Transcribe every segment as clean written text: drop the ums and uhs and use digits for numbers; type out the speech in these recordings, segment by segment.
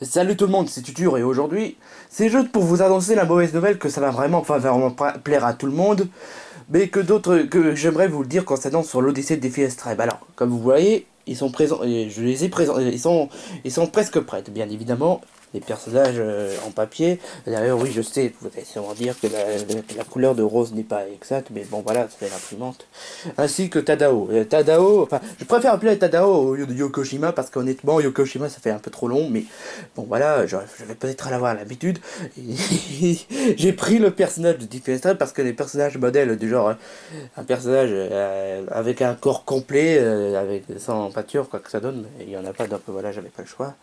Salut tout le monde, c'est Tutur et aujourd'hui, c'est juste pour vous annoncer la mauvaise nouvelle que ça va vraiment pas vraiment plaire à tout le monde, mais que j'aimerais vous le dire concernant sur l'Odyssée de Défi Extrême. Alors, comme vous voyez, ils sont présents, et je les ai présents, ils sont presque prêts, bien évidemment. Les personnages en papier. D'ailleurs, oui, je sais, vous allez sûrement dire que la couleur de rose n'est pas exacte, mais bon, voilà, c'est l'imprimante. Ainsi que Tadao. Tadao, enfin, je préfère appeler Tadao au lieu de Yokoshima parce qu'honnêtement, Yokoshima ça fait un peu trop long, mais bon, voilà, je vais peut-être en avoir l'habitude. J'ai pris le personnage de Defense parce que les personnages modèles du genre, un personnage avec un corps complet, avec sans pâture, quoi que ça donne, mais il y en a pas, donc voilà, j'avais pas le choix.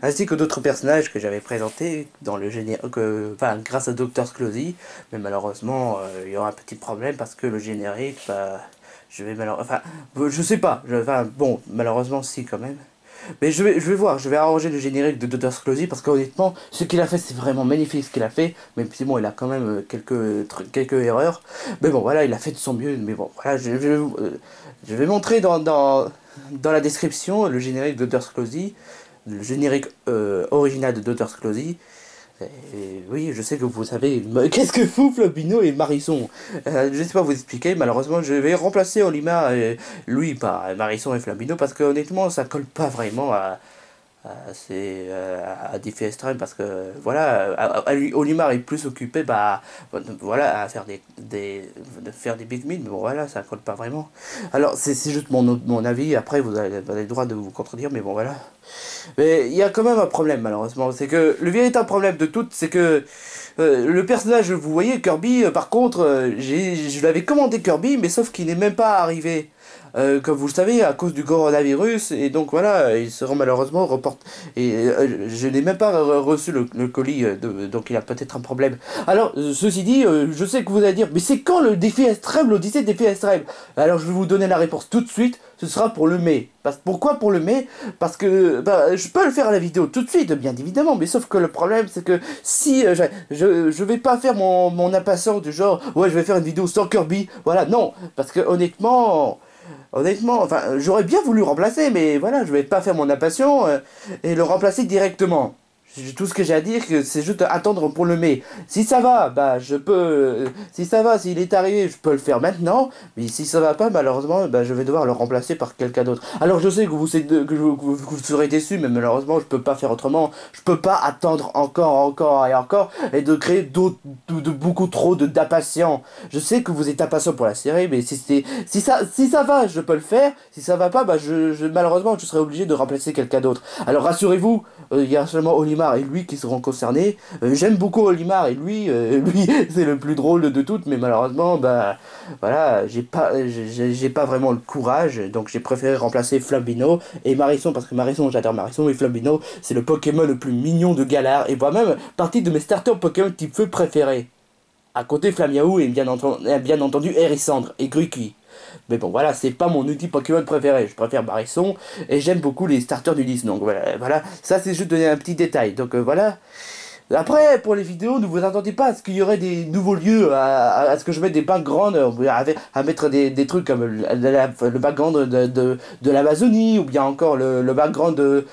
Ainsi que d'autres personnages que j'avais présentés dans le générique, enfin, grâce à Dr. Sclosy, mais malheureusement, il y aura un petit problème parce que le générique, bah, je vais malheureusement, enfin, je sais pas, enfin, bon, malheureusement, si, quand même. Mais je vais voir, je vais arranger le générique de Dr. Sclosy parce qu'honnêtement, ce qu'il a fait, c'est vraiment magnifique ce qu'il a fait. Même si bon, il a quand même quelques trucs, quelques erreurs. Mais bon, voilà, il a fait de son mieux. Mais bon, voilà, je vais montrer dans la description le générique de Dr. Sclosy, le générique original de Dr. Sclosy. Et oui, je sais que vous savez, qu'est-ce que fou Flabino et Marisson. Je sais pas vous expliquer, malheureusement je vais remplacer Olimar et lui par Marisson et Flabino parce que honnêtement ça colle pas vraiment à Diffie Extreme parce que voilà, Olimar est plus occupé bah, voilà, à faire de faire des big men, mais bon voilà, ça colle pas vraiment. Alors c'est juste mon avis, après vous avez le droit de vous contredire, mais bon voilà. Mais il y a quand même un problème malheureusement, c'est que le véritable problème de tout, c'est que le personnage, vous voyez, Kirby, par contre, je l'avais commandé Kirby, mais sauf qu'il n'est même pas arrivé. Comme vous le savez, à cause du coronavirus, et donc voilà, il sera malheureusement reporté. Et je n'ai même pas reçu le colis, donc il y a peut-être un problème. Alors, ceci dit, je sais que vous allez dire, mais c'est quand le défi extrême, l'Odyssée de défi extrême? Alors, je vais vous donner la réponse tout de suite, ce sera pour le mai. Pourquoi pour le mai? Parce que bah, je peux le faire à la vidéo tout de suite, bien évidemment, mais sauf que le problème, c'est que si je vais pas faire mon impatience du genre, ouais, je vais faire une vidéo sans Kirby, voilà, non, parce que honnêtement, enfin, j'aurais bien voulu remplacer, mais voilà, je vais pas faire mon impatient et le remplacer directement. Tout ce que j'ai à dire, c'est juste attendre pour le mai. Si ça va, bah je peux. Si ça va, s'il est arrivé, je peux le faire maintenant. Mais si ça va pas, malheureusement, bah je vais devoir le remplacer par quelqu'un d'autre. Alors je sais que vous serez déçus, mais malheureusement, je peux pas faire autrement. Je peux pas attendre encore et encore et de créer de beaucoup trop d'impatients. Je sais que vous êtes impatient pour la série, mais si ça va, je peux le faire. Si ça va pas, bah malheureusement, je serai obligé de remplacer quelqu'un d'autre. Alors rassurez-vous, il y a seulement Olimar et lui qui seront concernés. J'aime beaucoup Olimar et lui c'est le plus drôle de toutes, mais malheureusement, bah voilà, j'ai pas vraiment le courage, donc j'ai préféré remplacer Flambino et Marisson parce que Marisson, j'adore Marisson et Flambino, c'est le Pokémon le plus mignon de Galar et moi-même partie de mes starters Pokémon type feu préférés. À côté Flamiaou et bien entendu Hérissandre et Gruki. Mais bon, voilà, c'est pas mon outil Pokémon préféré. Je préfère Marisson et j'aime beaucoup les starters du 10. Donc voilà, ça c'est juste donner un petit détail. Donc voilà. Après, pour les vidéos, ne vous attendez pas à ce qu'il y aurait des nouveaux lieux, à ce que je mette des backgrounds, à mettre des trucs comme le background de l'Amazonie, ou bien encore le background de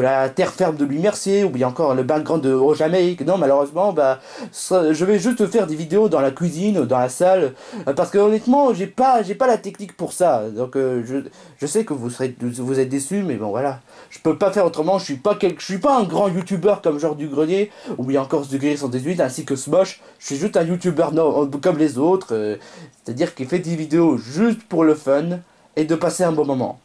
la terre ferme de Louis Mercier, ou bien encore le background de Au Jamaïque. Non, malheureusement, bah, je vais juste faire des vidéos dans la cuisine, dans la salle, parce que honnêtement, j'ai pas la technique pour ça. Donc, je sais que vous êtes déçus, mais bon, voilà. Je peux pas faire autrement, je suis pas un grand youtubeur comme genre du grenier, ou bien encore The Gris 118 ainsi que Smosh. Je suis juste un youtubeur comme les autres, c'est-à-dire qui fait des vidéos juste pour le fun et de passer un bon moment.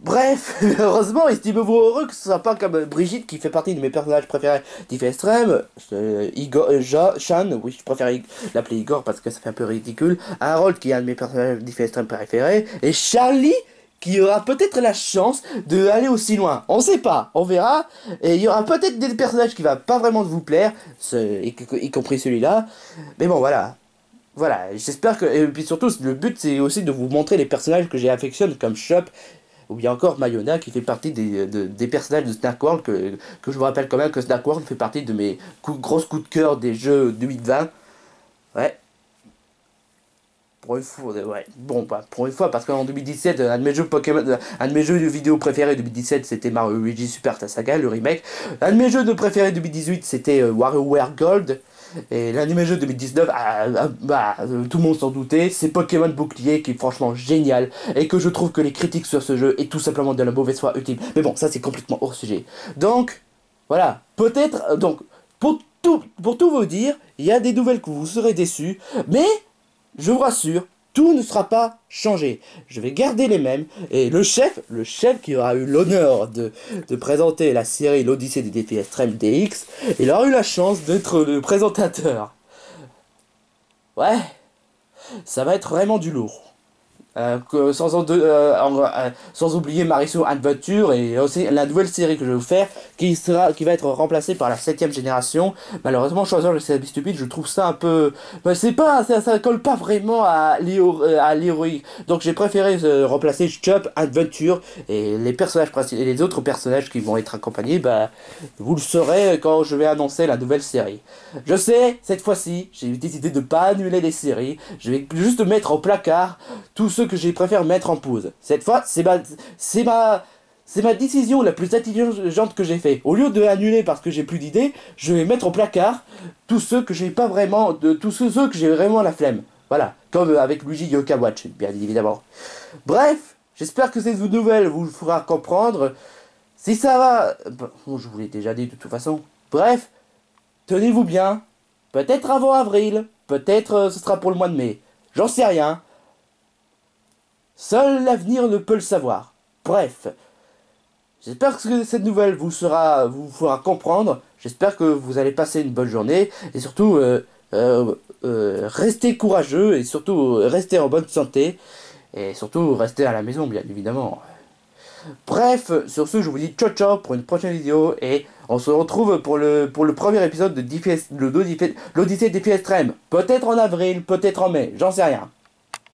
Bref, heureusement, estimez-vous heureux que ce soit pas comme Brigitte qui fait partie de mes personnages préférés d'If Extreme, Igor, Shan, oui, je préfère l'appeler Igor parce que ça fait un peu ridicule, Harold qui est un de mes personnages d'If Extreme préférés, et Charlie qui aura peut-être la chance de aller aussi loin. On sait pas, on verra. Et il y aura peut-être des personnages qui va pas vraiment vous plaire, y compris celui-là. Mais bon, voilà. Voilà, j'espère que... Et puis surtout, le but, c'est aussi de vous montrer les personnages que j'affectionne, comme Chop, ou bien encore Mayona, qui fait partie des personnages de Snack World, que je vous rappelle quand même que Snack World fait partie de mes grosses coups de cœur des jeux 2020. Ouais. Pour une fois, ouais. Bon, bah, pour une fois, parce qu'en 2017, un de mes jeux Pokémon, un de mes jeux de vidéo préférés de 2017, c'était Mario Luigi Super Saga, le remake. Un de mes jeux de préférés de 2018, c'était WarioWare Gold. Et l'un de mes jeux de 2019, tout le monde s'en doutait, c'est Pokémon Bouclier, qui est franchement génial. Et que je trouve que les critiques sur ce jeu est tout simplement de la mauvaise foi ultime. Mais bon, ça c'est complètement hors sujet. Donc, voilà. Peut-être, donc, pour tout vous dire, il y a des nouvelles que vous serez déçus. Mais je vous rassure, tout ne sera pas changé. Je vais garder les mêmes. Et le chef qui aura eu l'honneur de présenter la série L'Odyssée des défis extrêmes DX, il aura eu la chance d'être le présentateur. Ouais, ça va être vraiment du lourd. Sans oublier Marisol Adventure et aussi la nouvelle série que je vais vous faire qui va être remplacée par la 7ème génération. Malheureusement, choisir le CB stupide, je trouve ça un peu, c'est pas, ça colle pas vraiment à l'héroïque. Donc j'ai préféré remplacer Chop Adventure et les personnages principaux et les autres personnages qui vont être accompagnés, vous le saurez quand je vais annoncer la nouvelle série. Je sais, cette fois-ci, j'ai décidé de pas annuler les séries, je vais juste mettre au placard tous ceux que je préfère mettre en pause. Cette fois, c'est ma décision la plus intelligente que j'ai fait. Au lieu de annuler parce que j'ai plus d'idées, je vais mettre au placard tous ceux que j'ai pas vraiment, tous ceux que j'ai vraiment la flemme. Voilà, comme avec Luigi Yoka Watch, bien évidemment. Bref, j'espère que cette nouvelle vous fera comprendre. Si ça va, bon, je vous l'ai déjà dit de toute façon. Bref, tenez-vous bien. Peut-être avant avril, peut-être ce sera pour le mois de mai. J'en sais rien. Seul l'avenir ne peut le savoir. Bref, j'espère que cette nouvelle vous fera comprendre. J'espère que vous allez passer une bonne journée. Et surtout, restez courageux. Et surtout, restez en bonne santé. Et surtout, restez à la maison, bien évidemment. Bref, sur ce, je vous dis ciao ciao pour une prochaine vidéo. Et on se retrouve pour le premier épisode de l'Odyssée des défis extrêmes. Peut-être en avril, peut-être en mai. J'en sais rien.